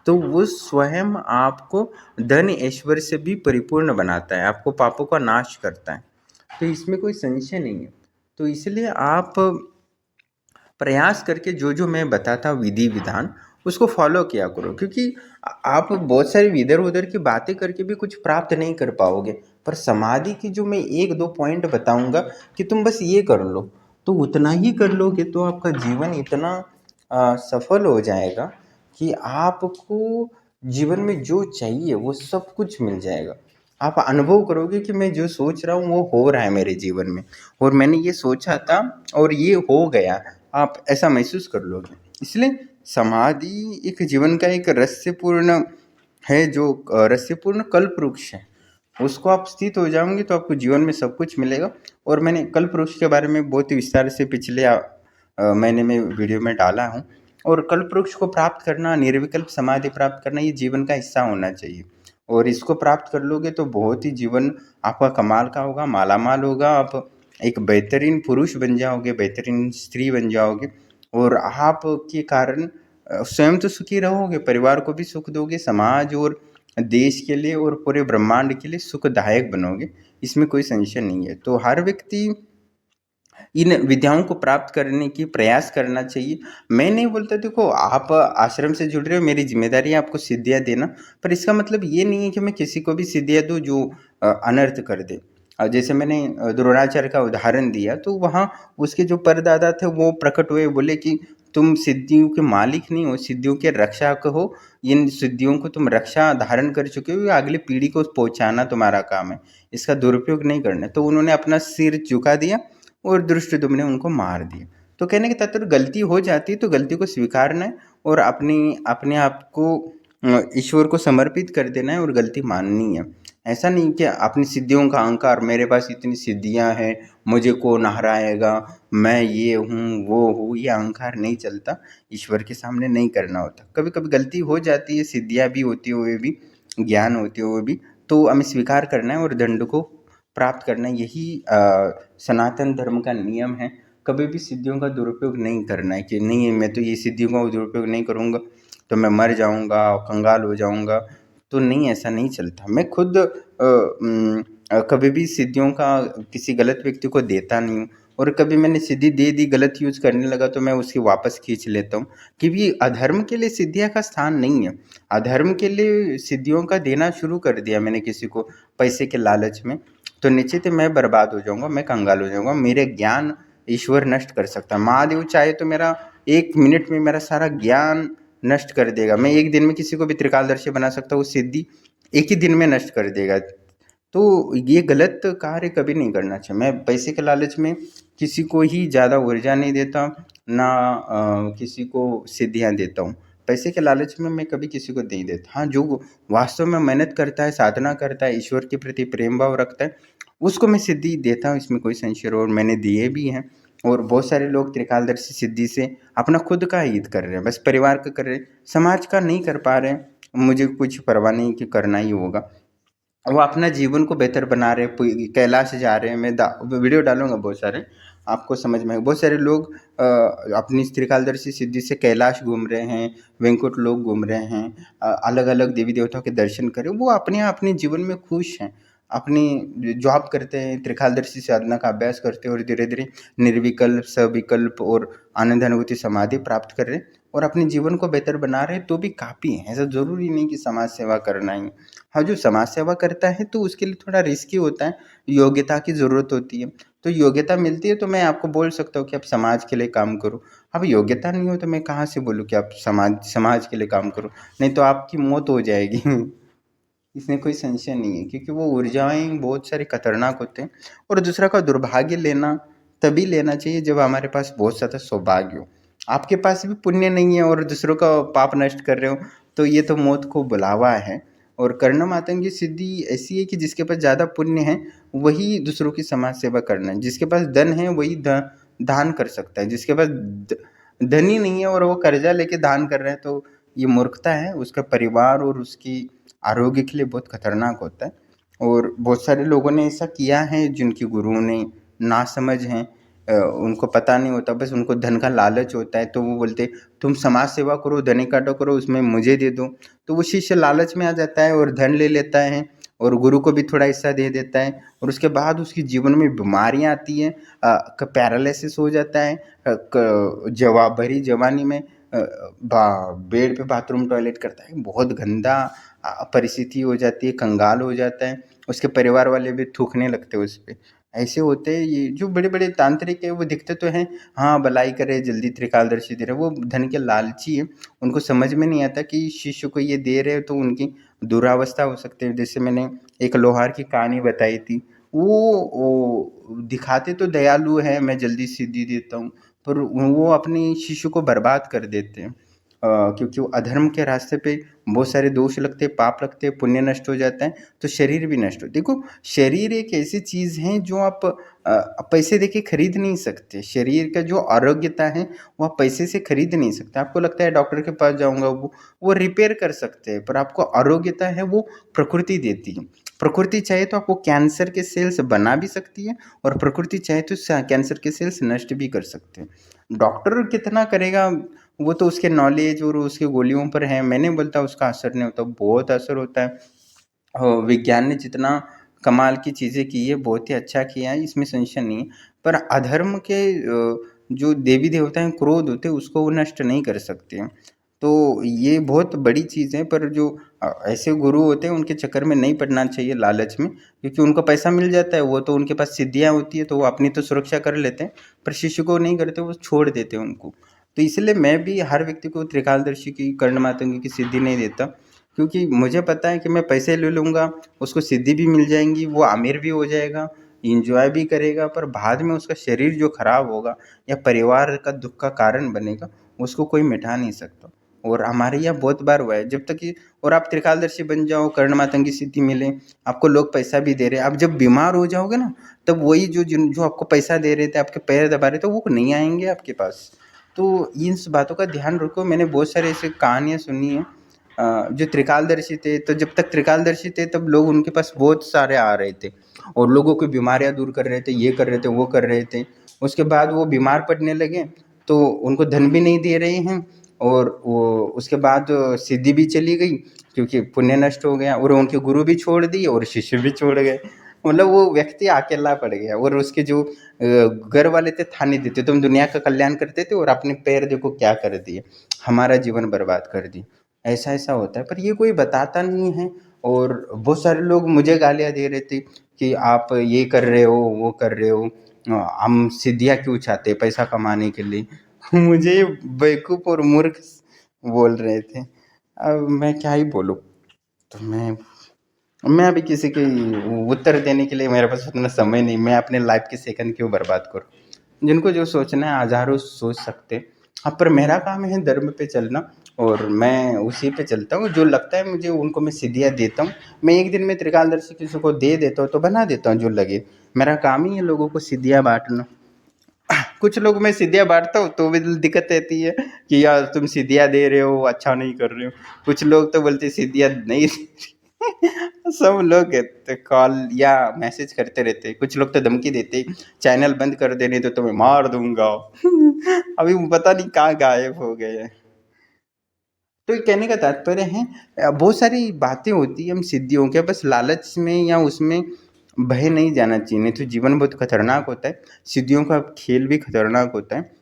तो वो स्वयं आपको धन ऐश्वर्य से भी परिपूर्ण बनाता है, आपको पापों का नाश करता है। तो इसमें कोई संशय नहीं है। तो इसलिए आप प्रयास करके जो जो मैं बताता विधि विधान उसको फॉलो किया करो, क्योंकि आप बहुत सारी इधर उधर की बातें करके भी कुछ प्राप्त नहीं कर पाओगे, पर समाधि की जो मैं एक दो पॉइंट बताऊंगा कि तुम बस ये कर लो, तो उतना ही कर लोगे तो आपका जीवन इतना सफल हो जाएगा कि आपको जीवन में जो चाहिए वो सब कुछ मिल जाएगा। आप अनुभव करोगे कि मैं जो सोच रहा हूँ वो हो रहा है मेरे जीवन में, और मैंने ये सोचा था और ये हो गया, आप ऐसा महसूस कर लोगे। इसलिए समाधि एक जीवन का एक रहस्यपूर्ण है, जो रहस्यपूर्ण कल्प वृक्ष है, उसको आप स्थित हो जाओगे तो आपको जीवन में सब कुछ मिलेगा। और मैंने कल्प वृक्ष के बारे में बहुत ही विस्तार से पिछले महीने में वीडियो में डाला हूँ। और कल्प वृक्ष को प्राप्त करना, निर्विकल्प समाधि प्राप्त करना, ये जीवन का हिस्सा होना चाहिए, और इसको प्राप्त कर लोगे तो बहुत ही जीवन आपका कमाल का होगा, मालामाल होगा, आप एक बेहतरीन पुरुष बन जाओगे, बेहतरीन स्त्री बन जाओगे, और आपके कारण स्वयं तो सुखी रहोगे, परिवार को भी सुख दोगे, समाज और देश के लिए और पूरे ब्रह्मांड के लिए सुखदायक बनोगे, इसमें कोई संशय नहीं है। तो हर व्यक्ति इन विद्याओं को प्राप्त करने की प्रयास करना चाहिए। मैं नहीं बोलता, देखो आप आश्रम से जुड़ रहे हो, मेरी जिम्मेदारी है आपको सिद्धियाँ देना, पर इसका मतलब ये नहीं है कि मैं किसी को भी सिद्धियाँ दूँ जो अनर्थ कर दे। जैसे मैंने द्रोणाचार्य का उदाहरण दिया, तो वहाँ उसके जो परदादा थे वो प्रकट हुए, बोले कि तुम सिद्धियों के मालिक नहीं हो, सिद्धियों के रक्षक हो, इन सिद्धियों को तुम रक्षा धारण कर चुके हो, अगली पीढ़ी को पहुँचाना तुम्हारा काम है, इसका दुरुपयोग नहीं करना। तो उन्होंने अपना सिर झुका दिया और धृष्टद्युम्न ने उनको मार दिया। तो कहने के तात्पर्य गलती हो जाती है तो गलती को स्वीकारना है और अपने आप को ईश्वर को समर्पित कर देना है और गलती माननी है। ऐसा नहीं कि अपनी सिद्धियों का अहंकार, मेरे पास इतनी सिद्धियां हैं, मुझे कौन हराएगा, मैं ये हूँ वो हूँ, ये अहंकार नहीं चलता, ईश्वर के सामने नहीं करना होता। कभी कभी गलती हो जाती है, सिद्धियाँ भी होती हुए भी, ज्ञान होते हुए भी, तो हमें स्वीकार करना है और दंड को प्राप्त करना, यही सनातन धर्म का नियम है। कभी भी सिद्धियों का दुरुपयोग नहीं करना है कि नहीं मैं तो ये सिद्धियों का दुरुपयोग नहीं करूँगा तो मैं मर जाऊँगा, कंगाल हो जाऊँगा, तो नहीं, ऐसा नहीं चलता। मैं खुद कभी भी सिद्धियों का किसी गलत व्यक्ति को देता नहीं हूँ, और कभी मैंने सिद्धि दे दी, गलत यूज करने लगा तो मैं उसकी वापस खींच लेता हूँ, क्योंकि अधर्म के लिए सिद्धियाँ का स्थान नहीं है। अधर्म के लिए सिद्धियों का देना शुरू कर दिया मैंने किसी को पैसे के लालच में, तो निश्चित ही मैं बर्बाद हो जाऊंगा, मैं कंगाल हो जाऊंगा, मेरे ज्ञान ईश्वर नष्ट कर सकता है। महादेव चाहे तो मेरा 1 मिनट में मेरा सारा ज्ञान नष्ट कर देगा। मैं एक दिन में किसी को भी त्रिकालदर्शी बना सकता हूँ, सिद्धि एक ही दिन में नष्ट कर देगा। तो ये गलत कार्य कभी नहीं करना चाहिए। मैं पैसे के लालच में किसी को ही ज़्यादा ऊर्जा नहीं देता, ना किसी को सिद्धियाँ देता हूँ। पैसे के लालच में मैं कभी किसी को नहीं देता। हाँ, जो वास्तव में मेहनत करता है, साधना करता है, ईश्वर के प्रति प्रेम भाव रखता है, उसको मैं सिद्धि देता हूँ, इसमें कोई संशय, और मैंने दिए भी हैं। और बहुत सारे लोग त्रिकालदर्शी सिद्धि से अपना खुद का हित कर रहे हैं, बस परिवार का कर रहे हैं, समाज का नहीं कर पा रहे हैं। मुझे कुछ परवाह नहीं कि करना ही होगा, वो अपना जीवन को बेहतर बना रहे हैं, कैलाश जा रहे हैं। मैं वीडियो डालूंगा बहुत सारे, आपको समझ में आएगा। बहुत सारे लोग अपनी त्रिकालदर्शी सिद्धि से कैलाश घूम रहे हैं, वैकुंठ लोग घूम रहे हैं, अलग अलग देवी देवताओं के दर्शन कर रहे हैं, वो अपने जीवन में खुश हैं, अपनी जॉब करते हैं, त्रिकालदर्शी साधना का अभ्यास करते हैं और धीरे धीरे निर्विकल्प, सविकल्प और आनंद अनुभूति समाधि प्राप्त कर रहे हैं और अपने जीवन को बेहतर बना रहे हैं, तो भी काफ़ी है। ऐसा ज़रूरी नहीं कि समाज सेवा करना ही। हाँ, जो समाज सेवा करता है तो उसके लिए थोड़ा रिस्की होता है, योग्यता की ज़रूरत होती है। तो योग्यता मिलती है तो मैं आपको बोल सकता हूँ कि आप समाज के लिए काम करो। अब योग्यता नहीं हो तो मैं कहाँ से बोलूँ कि आप समाज के लिए काम करो, नहीं तो आपकी मौत हो जाएगी। इसमें कोई संशय नहीं है, क्योंकि वो ऊर्जाएं बहुत सारी खतरनाक होते हैं। और दूसरा का दुर्भाग्य लेना तभी लेना चाहिए जब हमारे पास बहुत ज़्यादा सौभाग्य हो। आपके पास भी पुण्य नहीं है और दूसरों का पाप नष्ट कर रहे हो, तो ये तो मौत को बुलावा है। और कर्ण मातंगी सिद्धि ऐसी है कि जिसके पास ज़्यादा पुण्य है वही दूसरों की समाज सेवा करना है, जिसके पास धन है वही दान कर सकता है, जिसके पास धन ही नहीं है और वो कर्जा लेके दान कर रहे हैं, तो ये मूर्खता है। उसका परिवार और उसकी आरोग्य के लिए बहुत खतरनाक होता है। और बहुत सारे लोगों ने ऐसा किया है जिनके गुरुओं ने नासमझ हैं, उनको पता नहीं होता, बस उनको धन का लालच होता है, तो वो बोलते तुम समाज सेवा करो, धन इकट्ठा करो, उसमें मुझे दे दो। तो वो शिष्य लालच में आ जाता है और धन ले लेता है और गुरु को भी थोड़ा हिस्सा दे देता है, और उसके बाद उसके जीवन में बीमारियां आती हैं, पैरालिसिस हो जाता है, भरी जवानी में बेड पे बाथरूम टॉयलेट करता है, बहुत गंदा परिस्थिति हो जाती है, कंगाल हो जाता है, उसके परिवार वाले भी थूकने लगते हैं उस पर। ऐसे होते हैं ये जो बड़े बड़े तांत्रिक है, वो दिखते तो हैं हाँ भलाई करे, जल्दी त्रिकालदर्शी दे रहे, वो धन के लालची है। उनको समझ में नहीं आता कि शिष्य को ये दे रहे हो तो उनकी दुरावस्था हो सकती है। जैसे मैंने एक लोहार की कहानी बताई थी, वो दिखाते तो दयालु है, मैं जल्दी सिद्धि देता हूँ, पर वो अपने शिष्य को बर्बाद कर देते हैं, क्योंकि वो अधर्म के रास्ते पे बहुत सारे दोष लगते हैं, पाप लगते हैं, पुण्य नष्ट हो जाता है, तो शरीर भी नष्ट हो। देखो शरीर एक ऐसी चीज़ है जो आप पैसे देके खरीद नहीं सकते। शरीर का जो आरोग्यता है वो आप पैसे से खरीद नहीं सकते। आपको लगता है डॉक्टर के पास जाऊंगा, वो रिपेयर कर सकते हैं, पर आपको आरोग्यता है वो प्रकृति देती है। प्रकृति चाहे तो आपको कैंसर के सेल्स बना भी सकती है, और प्रकृति चाहे तो कैंसर के सेल्स नष्ट भी कर सकते हैं। डॉक्टर कितना करेगा, वो तो उसके नॉलेज और उसके गोलियों पर है। मैं नहीं बोलता उसका असर नहीं होता, बहुत असर होता है। विज्ञान ने जितना कमाल की चीज़ें की है, बहुत ही अच्छा किया है, इसमें संशय नहीं है। पर अधर्म के जो देवी देवता हैं, क्रोध होते हैं, उसको वो नष्ट नहीं कर सकते हैं। तो ये बहुत बड़ी चीज़ है। पर जो ऐसे गुरु होते हैं उनके चक्कर में नहीं पड़ना चाहिए, लालच में, क्योंकि उनको पैसा मिल जाता है, वो तो उनके पास सिद्धियाँ होती है, तो वो अपनी तो सुरक्षा कर लेते हैं, पर शिष्य को नहीं करते, वो छोड़ देते हैं उनको। तो इसलिए मैं भी हर व्यक्ति को त्रिकालदर्शी की, कर्ण मातंगी की सिद्धि नहीं देता, क्योंकि मुझे पता है कि मैं पैसे ले लूँगा, उसको सिद्धि भी मिल जाएंगी, वो अमीर भी हो जाएगा, इंजॉय भी करेगा, पर बाद में उसका शरीर जो खराब होगा या परिवार का दुख का कारण बनेगा, उसको कोई मिटा नहीं सकता। और हमारे यहाँ बहुत बार हुआ है, जब तक कि और आप त्रिकालदर्शी बन जाओ, कर्ण मातंगी सिद्धि मिले, आपको लोग पैसा भी दे रहे हैं, आप जब बीमार हो जाओगे ना, तब वही जो आपको पैसा दे रहे थे, आपके पैर दबा रहे थे, वो नहीं आएंगे आपके पास। तो इन बातों का ध्यान रखो। मैंने बहुत सारे ऐसे कहानियाँ सुनी हैं, जो त्रिकालदर्शी थे, तो जब तक त्रिकालदर्शी थे तब लोग उनके पास बहुत सारे आ रहे थे और लोगों की बीमारियां दूर कर रहे थे, ये कर रहे थे, वो कर रहे थे। उसके बाद वो बीमार पड़ने लगे तो उनको धन भी नहीं दे रहे हैं, और वो उसके बाद सिद्धि भी चली गई, क्योंकि पुण्य नष्ट हो गया, और उनके गुरु भी छोड़ दिए और शिष्य भी छोड़ गए। मतलब वो व्यक्ति अकेला पड़ गया, और उसके जो घर वाले थे था नहीं देते, तुम दुनिया का कल्याण करते थे और अपने पैर देखो क्या कर दिए, हमारा जीवन बर्बाद कर दी। ऐसा ऐसा होता है, पर ये कोई बताता नहीं है। और बहुत सारे लोग मुझे गालियाँ दे रहे थे कि आप ये कर रहे हो, वो कर रहे हो, हम सिद्धियाँ क्यों चाहते हैं पैसा कमाने के लिए। मुझे बेवकूफ़ और मूर्ख बोल रहे थे। अब मैं क्या ही बोलूँ। तो मैं अभी किसी के उत्तर देने के लिए मेरे पास उतना समय नहीं, मैं अपने लाइफ के सेकंड क्यों बर्बाद करूँ। जिनको जो सोचना है हज़ारों सोच सकते। हाँ, पर मेरा काम है धर्म पे चलना, और मैं उसी पे चलता हूँ। जो लगता है मुझे उनको मैं सिद्धियाँ देता हूँ। मैं एक दिन में त्रिकालदर्शी किसी को दे देता हूँ तो बना देता हूँ जो लगे। मेरा काम ही है लोगों को सिद्धियाँ बाँटना। कुछ लोग मैं सिद्धियाँ बाँटता हूँ तो भी दिक्कत रहती है कि यार तुम सिद्धियाँ दे रहे हो, अच्छा नहीं कर रहे हो। कुछ लोग तो बोलते सिद्धियाँ नहीं सब लोग कॉल या मैसेज करते रहते, कुछ लोग तो धमकी देते चैनल बंद कर देने तो तुम्हें मार दूंगा। अभी पता नहीं कहाँ गायब हो गए हैं। तो ये कहने का तात्पर्य है, बहुत सारी बातें होती है हम सिद्धियों के, बस लालच में या उसमें बह नहीं जाना चाहिए, नहीं तो जीवन बहुत खतरनाक होता है। सिद्धियों का खेल भी खतरनाक होता है।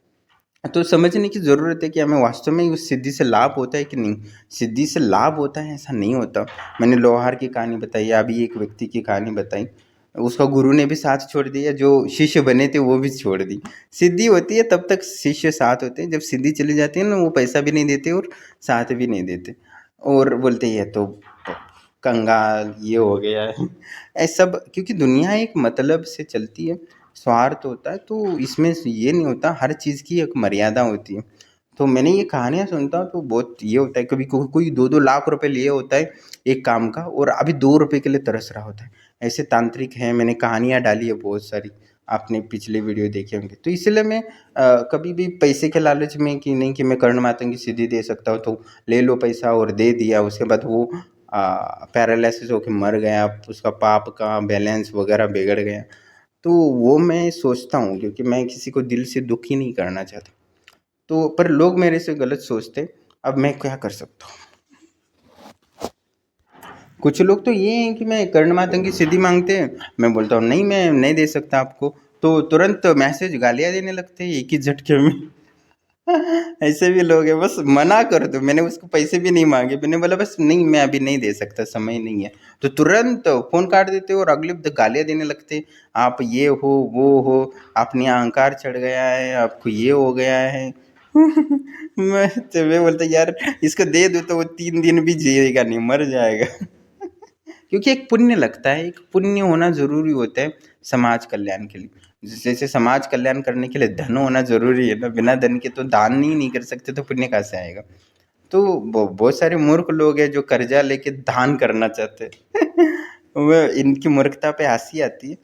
तो समझने की ज़रूरत है कि हमें वास्तव में उस सिद्धि से लाभ होता है कि नहीं। सिद्धि से लाभ होता है ऐसा नहीं होता। मैंने लोहार की कहानी बताई, अभी एक व्यक्ति की कहानी बताई, उसका गुरु ने भी साथ छोड़ दिया, जो शिष्य बने थे वो भी छोड़ दी। सिद्धि होती है तब तक शिष्य साथ होते हैं, जब सिद्धि चली जाती है ना, वो पैसा भी नहीं देते और साथ भी नहीं देते, और बोलते ये तो कंगाल ये हो गया है ऐसा सब, क्योंकि दुनिया एक मतलब से चलती है, स्वार्थ होता है, तो इसमें ये नहीं होता, हर चीज़ की एक मर्यादा होती है। तो मैंने ये कहानियाँ सुनता हूँ तो बहुत ये होता है, कभी कोई 2-2 लाख रुपए लिए होता है एक काम का, और अभी 2 रुपए के लिए तरस रहा होता है। ऐसे तांत्रिक हैं, मैंने कहानियाँ डाली है बहुत सारी, आपने पिछले वीडियो देखे होंगे। तो इसलिए मैं कभी भी पैसे के लालच में कि नहीं कि मैं कर्ण माता की सिद्धि दे सकता हूँ तो ले लो पैसा, और दे दिया, उसके बाद वो पैरालिसिस होकर मर गया, उसका पाप का बैलेंस वगैरह बिगड़ गया। तो वो मैं सोचता हूँ, क्योंकि मैं किसी को दिल से दुखी नहीं करना चाहता। तो पर लोग मेरे से गलत सोचते, अब मैं क्या कर सकता हूँ। कुछ लोग तो ये हैं कि मैं कर्ण माता की सिद्धि मांगते हैं, मैं बोलता हूँ नहीं मैं नहीं दे सकता आपको, तो तुरंत मैसेज गालियाँ देने लगते हैं एक ही झटके में। ऐसे भी लोग हैं, बस मना कर दो, मैंने उसको पैसे भी नहीं मांगे, मैंने बोला बस नहीं मैं अभी नहीं दे सकता, समय नहीं है, तो तुरंत फोन काट देते और अगले गालियाँ देने लगते, आप ये हो वो हो, अपने अहंकार चढ़ गया है, आपको ये हो गया है। मैं बोलता यार इसको दे दो तो वो 3 दिन भी जिएगा नहीं, मर जाएगा। क्योंकि एक पुण्य लगता है, एक पुण्य होना जरूरी होता है समाज कल्याण के लिए। जैसे समाज कल्याण करने के लिए धन होना जरूरी है ना, बिना धन के तो दान नहीं कर सकते, तो पुण्य कहाँ से आएगा। तो बहुत सारे मूर्ख लोग हैं जो कर्जा लेके दान करना चाहते हैं। वो इनकी मूर्खता पे हंसी आती है।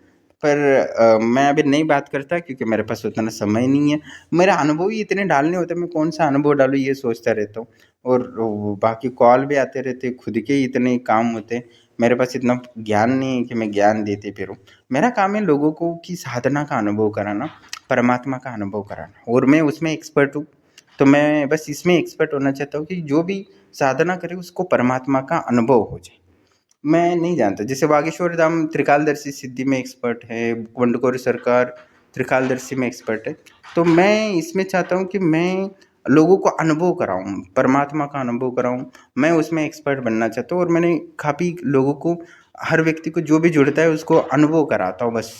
पर मैं अभी नहीं बात करता क्योंकि मेरे पास उतना समय नहीं है, मेरा अनुभव ही इतने डालने होते हैं, मैं कौन सा अनुभव डालूँ ये सोचता रहता हूँ। और बाकी कॉल भी आते रहते, खुद के ही इतने काम होते हैं, मेरे पास इतना ज्ञान नहीं है कि मैं ज्ञान देते फिरूँ। मेरा काम है लोगों को की साधना का अनुभव कराना, परमात्मा का अनुभव कराना, और मैं उसमें एक्सपर्ट हूँ। तो मैं बस इसमें एक्सपर्ट होना चाहता हूँ कि जो भी साधना करे उसको परमात्मा का अनुभव हो जाए। मैं नहीं जानता, जैसे बागेश्वर धाम त्रिकालदर्शी सिद्धि में एक्सपर्ट है, कुंडकोर सरकार त्रिकालदर्शी में एक्सपर्ट है, तो मैं इसमें चाहता हूँ कि मैं लोगों को अनुभव कराऊँ, परमात्मा का अनुभव कराऊँ, मैं उसमें एक्सपर्ट बनना चाहता हूँ। और मैंने काफ़ी लोगों को, हर व्यक्ति को जो भी जुड़ता है उसको अनुभव कराता हूँ बस,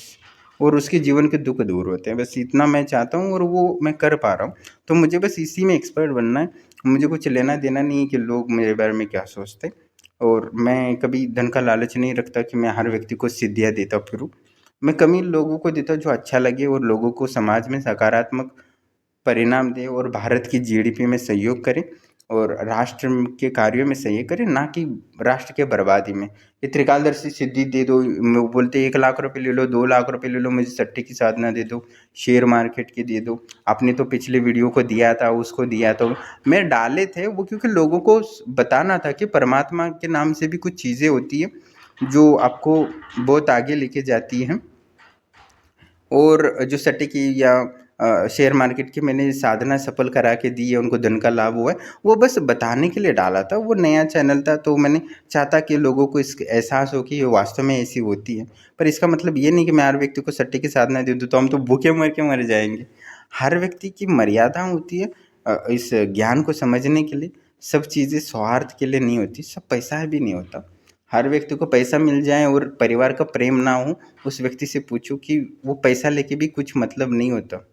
और उसके जीवन के दुख दूर होते हैं, बस इतना मैं चाहता हूँ, और वो मैं कर पा रहा हूँ। तो मुझे बस इसी में एक्सपर्ट बनना है, मुझे कुछ लेना देना नहीं है कि लोग मेरे बारे में क्या सोचते हैं। और मैं कभी धन का लालच नहीं रखता कि मैं हर व्यक्ति को सिद्धियाँ देता फिरूँ। मैं कमी लोगों को देता जो अच्छा लगे और लोगों को समाज में सकारात्मक परिणाम दे, और भारत की जीडीपी में सहयोग करे, और राष्ट्र के कार्यों में सहयोग करे, ना कि राष्ट्र के बर्बादी में। ये त्रिकालदर्शी सिद्धि दे दो, बोलते 1 लाख रुपए ले लो, 2 लाख रुपए ले लो, मुझे सट्टे की साधना दे दो, शेयर मार्केट की दे दो। आपने तो पिछले वीडियो को दिया था, उसको दिया तो मैं डाले थे वो, क्योंकि लोगों को बताना था कि परमात्मा के नाम से भी कुछ चीज़ें होती है जो आपको बहुत आगे लेके जाती हैं। और जो सट्टे की या शेयर मार्केट की मैंने साधना सफल करा के दी है, उनको धन का लाभ हुआ है, वो बस बताने के लिए डाला था, वो नया चैनल था, तो मैंने चाहता कि लोगों को इसका एहसास हो कि ये वास्तव में ऐसी होती है। पर इसका मतलब ये नहीं कि मैं हर व्यक्ति को सट्टे की साधना दे दूँ तो हम तो भूखे मर के मर जाएंगे। हर व्यक्ति की मर्यादा होती है इस ज्ञान को समझने के लिए। सब चीज़ें स्वार्थ के लिए नहीं होती, सब पैसा भी नहीं होता। हर व्यक्ति को पैसा मिल जाए और परिवार का प्रेम ना हो, उस व्यक्ति से पूछो कि वो पैसा लेके भी कुछ मतलब नहीं होता।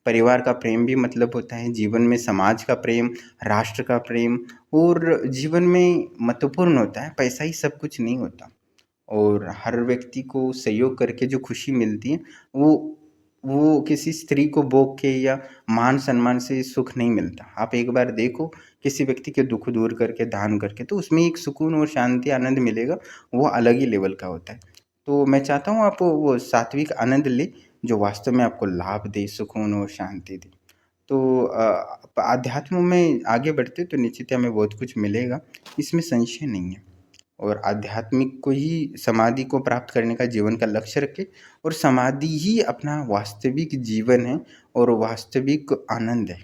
परिवार का प्रेम भी मतलब होता है, जीवन में समाज का प्रेम, राष्ट्र का प्रेम, और जीवन में महत्वपूर्ण होता है, पैसा ही सब कुछ नहीं होता। और हर व्यक्ति को सहयोग करके जो खुशी मिलती है वो किसी स्त्री को भोग के या मान सम्मान से सुख नहीं मिलता। आप एक बार देखो किसी व्यक्ति के दुख दूर करके, दान करके, तो उसमें एक सुकून और शांति आनंद मिलेगा, वो अलग ही लेवल का होता है। तो मैं चाहता हूँ आप वो सात्विक आनंद ले जो वास्तव में आपको लाभ दे, सुकून और शांति दे। तो आध्यात्म में आगे बढ़ते तो निश्चित हमें बहुत कुछ मिलेगा, इसमें संशय नहीं है। और आध्यात्मिक को ही, समाधि को प्राप्त करने का जीवन का लक्ष्य रखें, और समाधि ही अपना वास्तविक जीवन है और वास्तविक आनंद है।